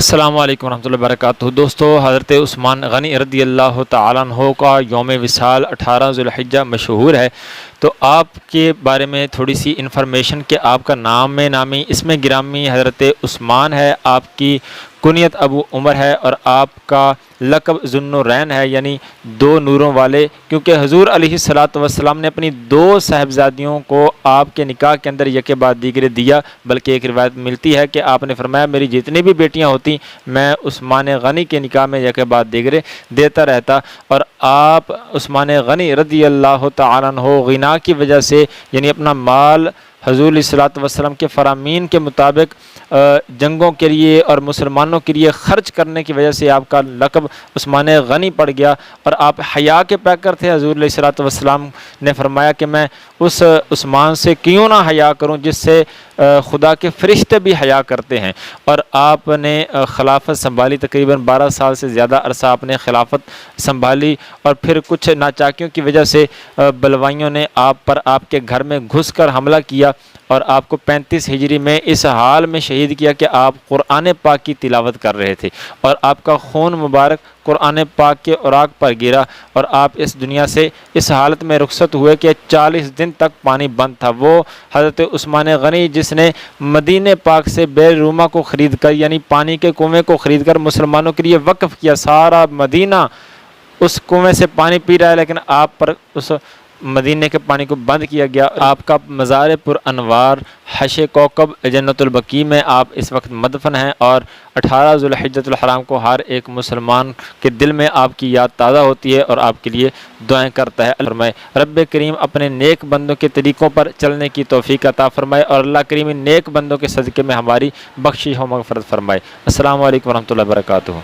السلام علیکم ورحمۃ اللہ وبرکاتہ۔ دوستو، حضرت عثمان غنی رضی اللہ تعالیٰ عنہ کا یوم وصال 18 ذوالحجہ مشہور ہے، تو آپ کے بارے میں تھوڑی سی انفارمیشن کہ آپ کا نام نامی اسم گرامی حضرت عثمان ہے، آپ کی کنیت ابو عمر ہے اور آپ کا لقب ذو النورین ہے، یعنی دو نوروں والے، کیونکہ حضور علیہ الصلاۃ والسلام نے اپنی دو صاحبزادیوں کو آپ کے نکاح کے اندر یکے بعد دیگرے دیا، بلکہ ایک روایت ملتی ہے کہ آپ نے فرمایا میری جتنی بھی بیٹیاں ہوتی میں عثمان غنی کے نکاح میں یکے بعد دیگرے دیتا رہتا، اور آپ عثمان غنی رضی اللہ تعالیٰ عنہ غنا کی وجہ سے، یعنی اپنا مال حضور علیہ الصلاۃ والسلام کے فرامین کے مطابق جنگوں کے لیے اور مسلمانوں کے لیے خرچ کرنے کی وجہ سے آپ کا لقب عثمان غنی پڑ گیا، اور آپ حیا کے پیکر تھے۔ حضور علیہ الصلاۃ والسلام نے فرمایا کہ میں اس عثمان سے کیوں نہ حیا کروں جس سے خدا کے فرشتے بھی حیا کرتے ہیں، اور آپ نے خلافت سنبھالی، تقریباً 12 سال سے زیادہ عرصہ آپ نے خلافت سنبھالی، اور پھر کچھ ناچاکیوں کی وجہ سے بلوائیوں نے آپ پر آپ کے گھر میں گھس کر حملہ کیا اور آپ کو 35 ہجری میں اس حال میں شہید کیا کہ آپ قرآن پاک کی تلاوت کر رہے تھے، اور آپ کا خون مبارک قرآن پاک کے اوراق پر گرا، اور آپ اس دنیا سے اس حالت میں رخصت ہوئے کہ 40 دن تک پانی بند تھا۔ وہ حضرت عثمان غنی جس نے مدینہ پاک سے بئر روما کو خرید کر، یعنی پانی کے کنویں کو خرید کر مسلمانوں کے لیے وقف کیا، سارا مدینہ اس کنویں سے پانی پی رہا ہے، لیکن آپ پر اس مدینہ کے پانی کو بند کیا گیا۔ آپ کا مزار پر انوار حش کوکب جنت البقیع میں آپ اس وقت مدفن ہیں، اور 18 ذوالحجۃ الحرام کو ہر ایک مسلمان کے دل میں آپ کی یاد تازہ ہوتی ہے اور آپ کے لیے دعائیں کرتا ہے۔ فرمائے رب کریم اپنے نیک بندوں کے طریقوں پر چلنے کی توفیق عطا فرمائے، اور اللہ کریم ان نیک بندوں کے صدقے میں ہماری بخشش و مغفرت فرمائے۔ السلام علیکم ورحمۃ اللہ وبرکاتہ۔